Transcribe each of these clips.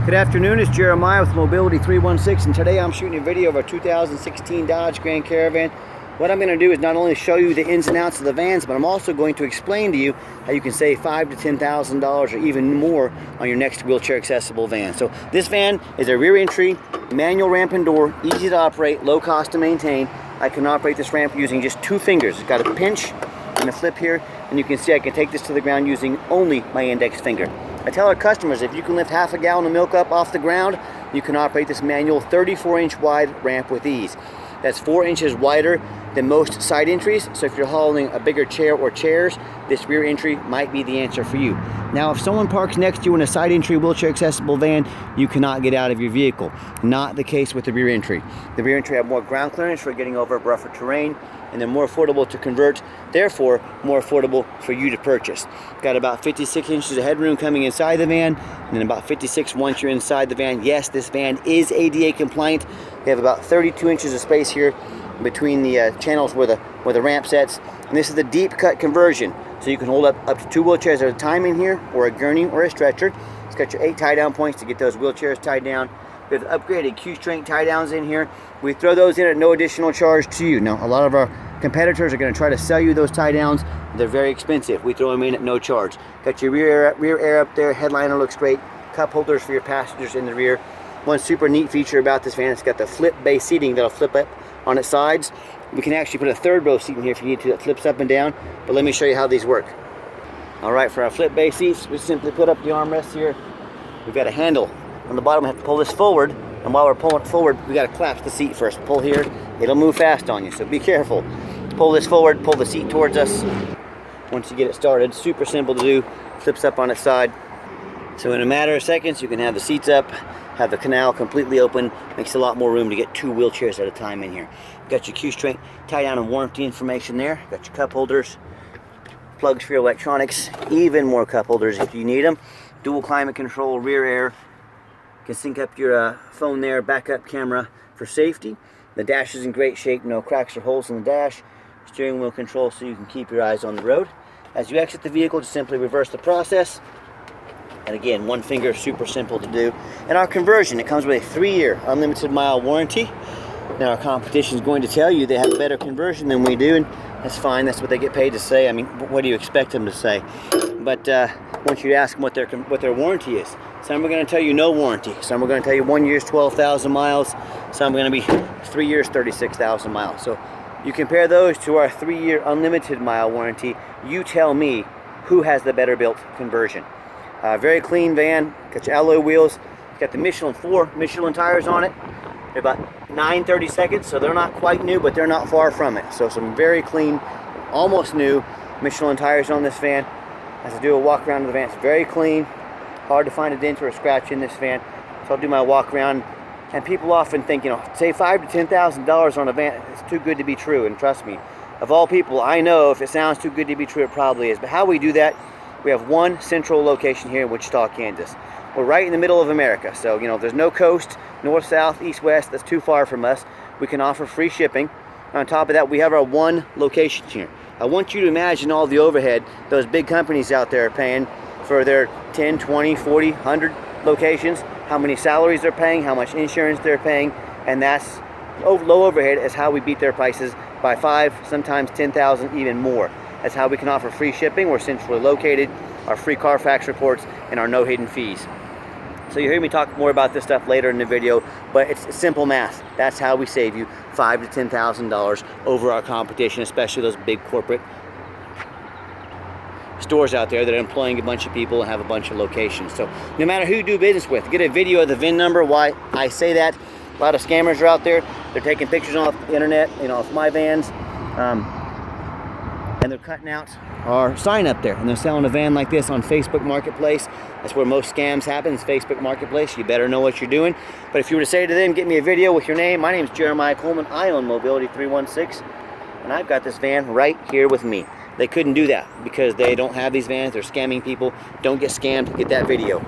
Good afternoon, it's Jeremiah with Mobility 316, and today I'm shooting a video of our 2016 Dodge Grand Caravan. What I'm going to do is not only show you the ins and outs of the vans, but I'm also going to explain to you how you can save $5,000 to $10,000 or even more on your next wheelchair accessible van. So this van is a rear entry, manual ramp and door, easy to operate, low cost to maintain. I can operate this ramp using just 2 fingers. It's got a pinch and a flip here, and you can see I can take this to the ground using only my index finger. I tell our customers if you can lift half a gallon of milk up off the ground, you can operate this manual 34-inch wide ramp with ease. That's 4 inches wider than most side entries, so if you're hauling a bigger chair or chairs, this rear entry might be the answer for you. Now, if someone parks next to you in a side entry wheelchair accessible van, you cannot get out of your vehicle. Not the case with the rear entry. The rear entry have more ground clearance for getting over rougher terrain, and they're more affordable to convert, therefore more affordable for you to purchase. Got about 56 inches of headroom coming inside the van, and then about 56 once you're inside the van. Yes, this van is ADA compliant. We have about 32 inches of space here between the channels where the ramp sets, and this is the deep cut conversion, so you can hold up to 2 wheelchairs at a time in here, or a gurney or a stretcher. It's got your 8 tie down points to get those wheelchairs tied down. We have upgraded Q-strength tie downs in here. We throw those in at no additional charge to you. Now, a lot of our competitors are going to try to sell you those tie downs. They're very expensive. We throw them in at no charge. Got your rear air up there. Headliner looks great. Cup holders for your passengers in the rear. One super neat feature about this van, it's got the flip base seating that'll flip up on its sides. We can actually put a third row seat in here if you need to that flips up and down, but let me show you how these work. All right, for our flip base seats, we simply put up the armrests here. We've got a handle on the bottom. We have to pull this forward, and while we're pulling it forward, we got to collapse the seat first. Pull here, it'll move fast on you, so be careful. Pull this forward, pull the seat towards us. Once you get it started, super simple to do, flips up on its side. So in a matter of seconds, you can have the seats up, have the canal completely open. Makes a lot more room to get 2 wheelchairs at a time in here. Got your Q-strength tie down and warranty information there. Got your cup holders, plugs for your electronics, even more cup holders if you need them. Dual climate control, rear air. You can sync up your phone there, backup camera for safety. The dash is in great shape, no cracks or holes in the dash. Steering wheel control so you can keep your eyes on the road. As you exit the vehicle, just simply reverse the process. And again, 1 finger, super simple to do. And our conversion, it comes with a 3-year unlimited mile warranty. Now our competition is going to tell you they have a better conversion than we do, and that's fine. That's what they get paid to say. I mean, what do you expect them to say? But I want you to ask them what their warranty is. Some are going to tell you no warranty. Some are going to tell you 1 year's 12,000 miles. Some are going to be 3 years, 36,000 miles. So you compare those to our 3-year unlimited mile warranty. You tell me who has the better built conversion. Very clean van. Got your alloy wheels. Got the Michelin 4 Michelin tires on it. They're about 9/32, so they're not quite new, but they're not far from it. So some very clean, almost new Michelin tires on this van. As I do a walk around of the van, it's very clean. Hard to find a dent or a scratch in this van. So I'll do my walk around. And people often think, save $5,000 to $10,000 on a van. It's too good to be true. And trust me, of all people, I know if it sounds too good to be true, it probably is. But how we do that, we have one central location here in Wichita, Kansas. We're right in the middle of America. So, there's no coast, north, south, east, west. That's too far from us. We can offer free shipping. On top of that, we have our one location here. I want you to imagine all the overhead those big companies out there are paying for their 10, 20, 40, 100 locations, how many salaries they're paying, how much insurance they're paying, and that's low overhead is how we beat their prices by 5, sometimes 10,000, even more. That's how we can offer free shipping. We're centrally located, our free Carfax reports, and our no hidden fees. So you'll hear me talk more about this stuff later in the video, but it's simple math. That's how we save you $5,000 to $10,000 over our competition, especially those big corporate stores out there that are employing a bunch of people and have a bunch of locations. So no matter who you do business with, get a video of the VIN number. Why I say that, a lot of scammers are out there. They're taking pictures off the internet, of my vans, and they're cutting out our sign up there, and they're selling a van like this on Facebook Marketplace. That's where most scams happen, is Facebook Marketplace. You better know what you're doing. But if you were to say to them, get me a video with your name, my name is Jeremiah Coleman, I own Mobility 316, and I've got this van right here with me. They couldn't do that because they don't have these vans. They're scamming people. Don't get scammed. Get that video.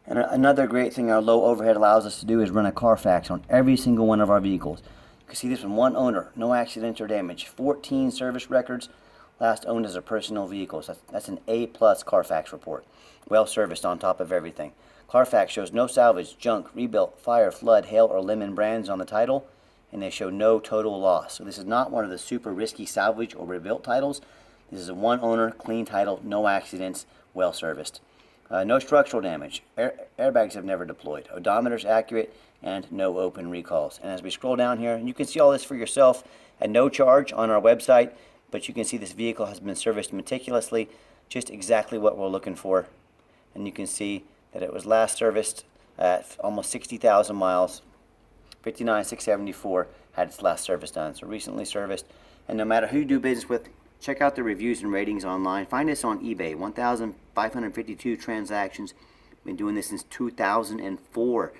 And another great thing our low overhead allows us to do is run a Carfax on every single one of our vehicles. You can see this from one owner, no accidents or damage, 14 service records, last owned as a personal vehicle. So that's an A+ Carfax report. Well serviced on top of everything. Carfax shows no salvage, junk, rebuilt, fire, flood, hail, or lemon brands on the title, and they show no total loss. So this is not one of the super risky salvage or rebuilt titles. This is a one owner, clean title, no accidents, well serviced. No structural damage. Airbags have never deployed. Odometer's accurate, and no open recalls. And as we scroll down here, you can see all this for yourself at no charge on our website, but you can see this vehicle has been serviced meticulously, just exactly what we're looking for. And you can see that it was last serviced at almost 60,000 miles. 59,674 had its last service done, so recently serviced. And no matter who you do business with, check out the reviews and ratings online. Find us on eBay. 1,552 transactions. Been doing this since 2004.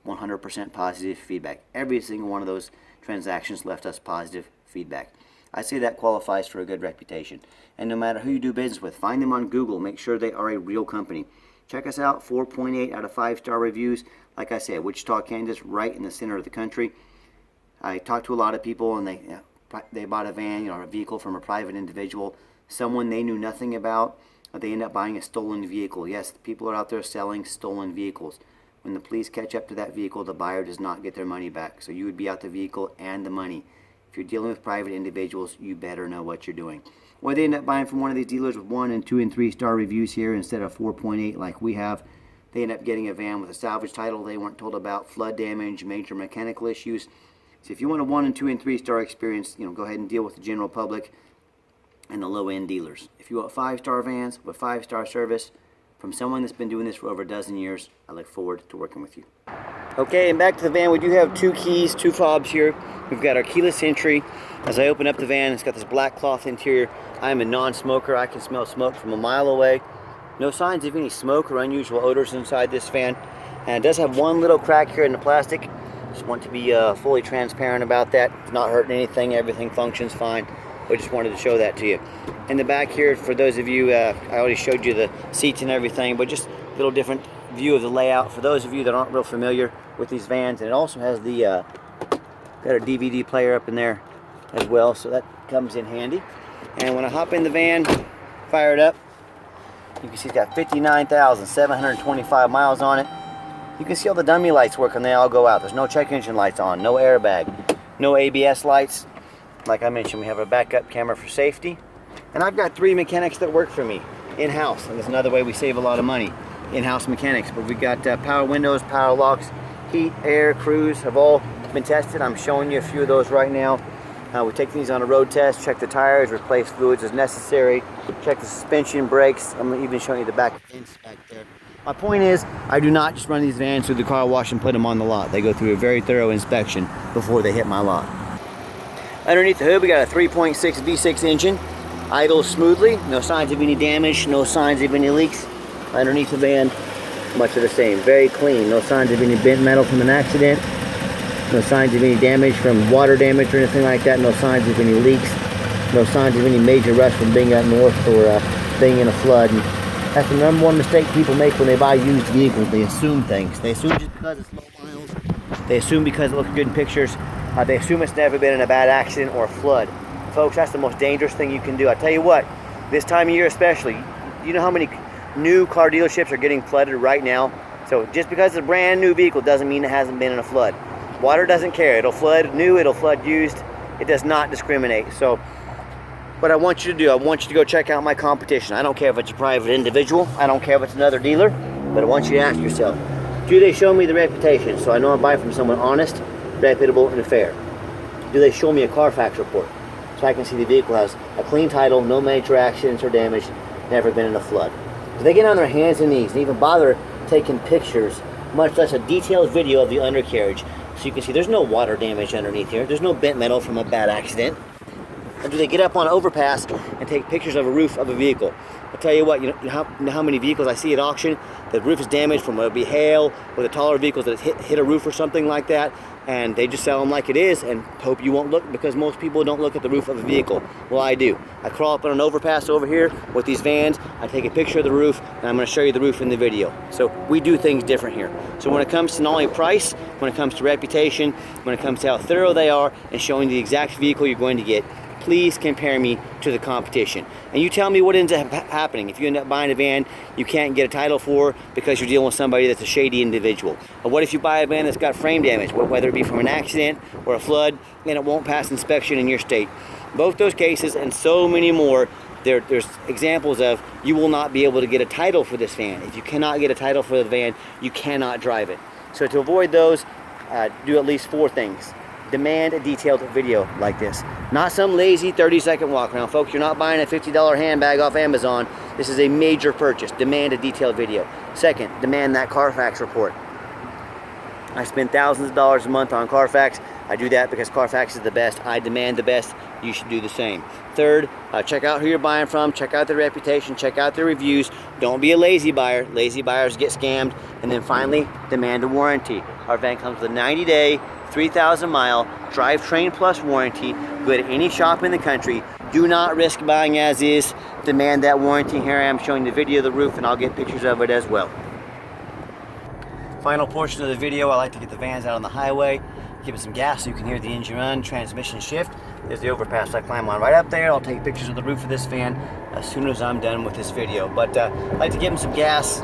100% positive feedback. Every single one of those transactions left us positive feedback. I say that qualifies for a good reputation. And no matter who you do business with, find them on Google. Make sure they are a real company. Check us out. 4.8 out of 5-star reviews. Like I said, Wichita, Kansas, right in the center of the country. I talked to a lot of people, and they bought a van, or a vehicle from a private individual, someone they knew nothing about. They end up buying a stolen vehicle. Yes, people are out there selling stolen vehicles. When the police catch up to that vehicle, the buyer does not get their money back. So you would be out the vehicle and the money. If you're dealing with private individuals, you better know what you're doing. Or they end up buying from one of these dealers with 1 and 2 and 3-star reviews here instead of 4.8 like we have. They end up getting a van with a salvage title they weren't told about, flood damage, major mechanical issues. So if you want a 1 and 2 and 3-star experience, go ahead and deal with the general public and the low-end dealers. If you want 5-star vans with 5-star service from someone that's been doing this for over a dozen years, I look forward to working with you. Okay, and back to the van. We do have 2 keys, 2 fobs here. We've got our keyless entry. As I open up the van, it's got this black cloth interior. I am a non-smoker. I can smell smoke from a mile away. No signs of any smoke or unusual odors inside this van. And it does have one little crack here in the plastic. Just want to be fully transparent about that. It's not hurting anything. Everything functions fine. But just wanted to show that to you. In the back here, for those of you, I already showed you the seats and everything, but just a little different view of the layout for those of you that aren't real familiar with these vans. And it also has the got a DVD player up in there as well, so that comes in handy. And when I hop in the van, fire it up, you can see it's got 59,725 miles on it. You can see all the dummy lights work and they all go out. There's no check engine lights on, no airbag, no ABS lights. Like I mentioned, we have a backup camera for safety. And I've got 3 mechanics that work for me in-house. And that's another way we save a lot of money, in-house mechanics. But we got power windows, power locks, heat, air, cruise have all been tested. I'm showing you a few of those right now. We take these on a road test, check the tires, replace fluids as necessary, check the suspension, brakes. I'm even showing you the back fence back there. My point is, I do not just run these vans through the car wash and put them on the lot. They go through a very thorough inspection before they hit my lot. Underneath the hood, we got a 3.6 V6 engine, idles smoothly, no signs of any damage, no signs of any leaks. Underneath the van, much of the same, very clean, no signs of any bent metal from an accident. No signs of any damage from water damage or anything like that. No signs of any leaks. No signs of any major rust from being up north or being in a flood. And that's the #1 mistake people make when they buy used vehicles. They assume things. They assume just because it's low miles. They assume because it looks good in pictures. They assume it's never been in a bad accident or a flood. Folks, that's the most dangerous thing you can do. I tell you what, this time of year especially, you know how many new car dealerships are getting flooded right now? So just because it's a brand new vehicle doesn't mean it hasn't been in a flood. Water doesn't care. It'll flood new, it'll flood used. It does not discriminate. So what I want you to do, I want you to go check out my competition. I don't care if it's a private individual. I don't care if it's another dealer. But I want you to ask yourself, do they show me the reputation so I know I'm buying from someone honest, reputable, and fair? Do they show me a Carfax report so I can see the vehicle has a clean title, no major accidents or damage, never been in a flood? Do they get on their hands and knees and even bother taking pictures, much less a detailed video of the undercarriage? So you can see there's no water damage underneath here. There's no bent metal from a bad accident. And do they get up on an overpass and take pictures of a roof of a vehicle? I'll tell you what, you know how many vehicles I see at auction, the roof is damaged from whether it be hail or the taller vehicles that hit a roof or something like that, and they just sell them like it is and hope you won't look, because most people don't look at the roof of a vehicle. Well, I do. I crawl up on an overpass over here with these vans, I take a picture of the roof, and I'm going to show you the roof in the video. So we do things different here. So when it comes to not only price, when it comes to reputation, when it comes to how thorough they are and showing the exact vehicle you're going to get, please compare me to the competition. And you tell me what ends up happening. If you end up buying a van you can't get a title for because you're dealing with somebody that's a shady individual. Or what if you buy a van that's got frame damage, whether it be from an accident or a flood, and it won't pass inspection in your state. Both those cases and so many more, there's examples of you will not be able to get a title for this van. If you cannot get a title for the van, you cannot drive it. So to avoid those, do at least 4 things. Demand a detailed video like this. Not some lazy 30-second walk around. Folks, you're not buying a $50 handbag off Amazon. This is a major purchase. Demand a detailed video. Second, demand that Carfax report. I spend thousands of dollars a month on Carfax. I do that because Carfax is the best. I demand the best. You should do the same. Third, check out who you're buying from. Check out their reputation. Check out their reviews. Don't be a lazy buyer. Lazy buyers get scammed. And then finally, demand a warranty. Our van comes with a 90-day, 3,000-mile drivetrain plus warranty. Go to any shop in the country. Do not risk buying as is. Demand that warranty. Here I am showing the video of the roof, and I'll get pictures of it as well. Final portion of the video, I like to get the vans out on the highway, give it some gas so you can hear the engine run, transmission shift. There's the overpass I climb on right up there. I'll take pictures of the roof of this van as soon as I'm done with this video. But I like to give them some gas,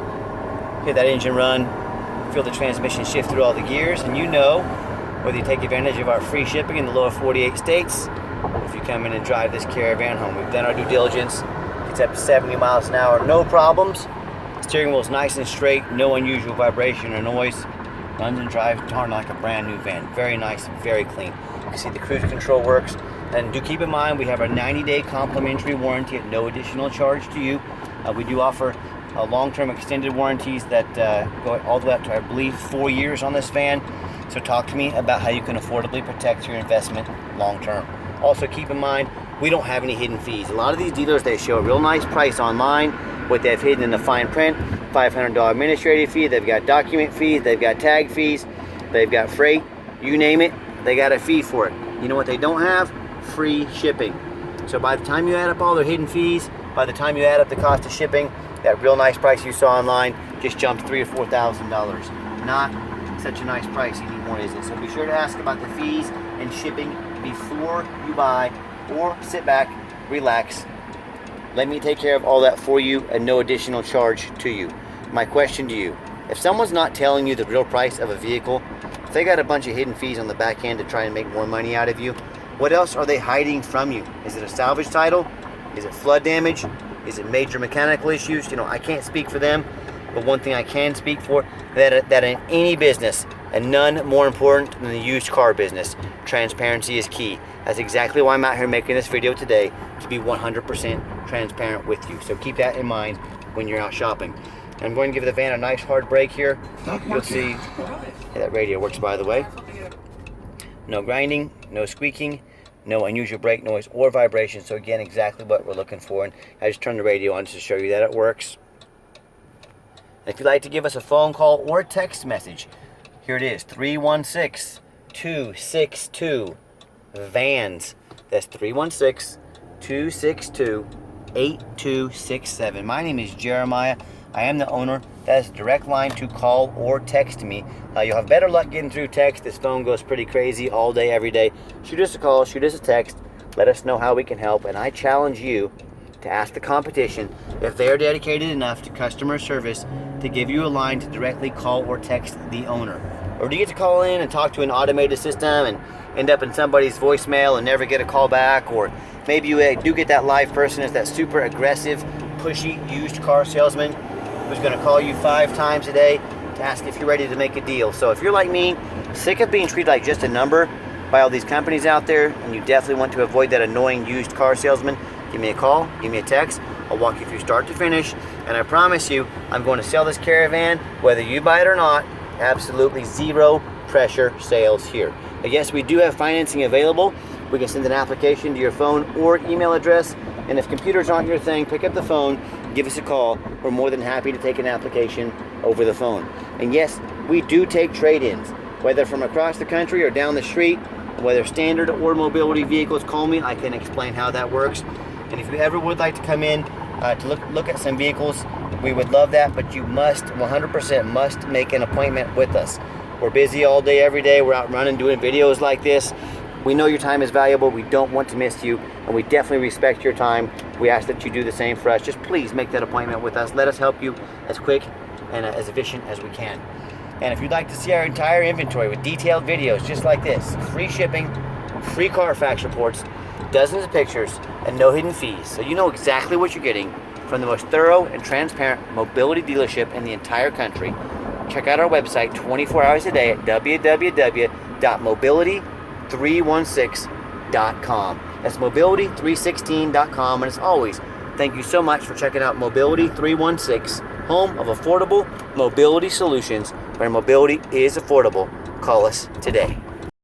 hear that engine run, feel the transmission shift through all the gears, and you know, whether you take advantage of our free shipping in the lower 48 states, if you come in and drive this Caravan home. We've done our due diligence. It's up to 70 miles an hour, no problems. Steering wheel is nice and straight, no unusual vibration or noise. Runs and drives darn like a brand new van. Very nice, very clean. You can see the cruise control works. And do keep in mind, we have our 90-day complimentary warranty at no additional charge to you. We do offer long-term extended warranties that go all the way up to, I believe, 4 years on this van. So talk to me about how you can affordably protect your investment long-term. Also keep in mind, we don't have any hidden fees. A lot of these dealers, they show a real nice price online. What they've hidden in the fine print, $500 administrative fee, they've got document fees, they've got tag fees, they've got freight, you name it, they got a fee for it. You know what they don't have? Free shipping. So by the time you add up all their hidden fees, by the time you add up the cost of shipping, that real nice price you saw online just jumped $3,000 or $4,000. Not such a nice price anymore, is it? So be sure to ask about the fees and shipping before you buy, or sit back, relax, let me take care of all that for you at no additional charge to you. My question to you, if someone's not telling you the real price of a vehicle, if they got a bunch of hidden fees on the back end to try and make more money out of you, what else are they hiding from you? Is it a salvage title? Is it flood damage? Is it major mechanical issues? You know, I can't speak for them, but one thing I can speak for, that in any business, and none more important than the used car business, transparency is key. That's exactly why I'm out here making this video today, to be 100% transparent with you. So keep that in mind when you're out shopping. I'm going to give the van a nice hard brake here. You'll see, that radio works, by the way. No grinding, no squeaking, no unusual brake noise or vibration. So again, exactly what we're looking for. And I just turned the radio on to show you that it works. And if you'd like to give us a phone call or a text message, here it is, 316-262-VANS. That's 316-262-8267. My name is Jeremiah. I am the owner. That is a direct line to call or text me. You'll have better luck getting through text. This phone goes pretty crazy all day, every day. Shoot us a call, shoot us a text. Let us know how we can help. And I challenge you to ask the competition if they are dedicated enough to customer service to give you a line to directly call or text the owner. Or do you get to call in and talk to an automated system and end up in somebody's voicemail and never get a call back? Or maybe you do get that live person as that super aggressive, pushy used car salesman who's going to call you 5 times a day to ask if you're ready to make a deal. So if you're like me, sick of being treated like just a number by all these companies out there, and you definitely want to avoid that annoying used car salesman, give me a call, give me a text. I'll walk you through start to finish, and I promise you, I'm going to sell this Caravan, whether you buy it or not. Absolutely zero pressure sales here. And yes, we do have financing available. We can send an application to your phone or email address, and if computers aren't your thing, pick up the phone, give us a call. We're more than happy to take an application over the phone. And yes, we do take trade-ins, whether from across the country or down the street, whether standard or mobility vehicles. Call me, I can explain how that works. And if you ever would like to come in to look at some vehicles, we would love that, but you must, 100% must make an appointment with us. We're busy all day, every day. We're out running, doing videos like this. We know your time is valuable. We don't want to miss you, and we definitely respect your time. We ask that you do the same for us. Just please make that appointment with us. Let us help you as quick and as efficient as we can. And if you'd like to see our entire inventory with detailed videos just like this, free shipping, free Carfax reports, dozens of pictures, and no hidden fees, so you know exactly what you're getting from the most thorough and transparent mobility dealership in the entire country, check out our website 24 hours a day at www.mobility316.com. That's mobility316.com. And as always, thank you so much for checking out Mobility 316, home of affordable mobility solutions, where mobility is affordable. Call us today.